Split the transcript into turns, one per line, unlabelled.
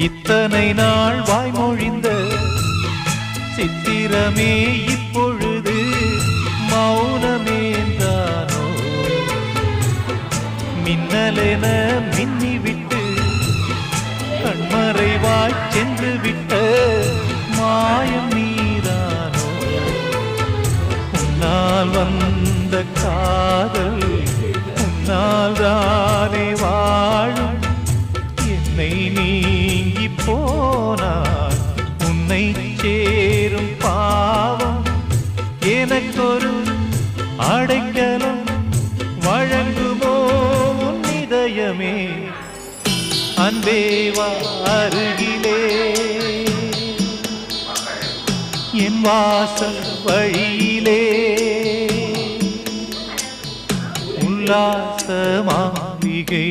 இத்தனை நாள் வாய்மொழிந்த சித்திரமே இப்பொழுது மௌனமேந்தானோ? மின்னலென மின்னிவிட்டு கண்மறைவாய் சென்று விட்ட மாயம் நீதானோ? உன்னால் வந்த காதல் உன்னால் தானே வாழும். என்னை நீங்கி போனார் உன்னை சேரும் பாவம். எனக்கொரு அடைக்கலம் வழங்குமோ உன் இதயமே? அன்பேவா அருகிலே என் வாசல் வழியிலே உல்லாச மாளிகை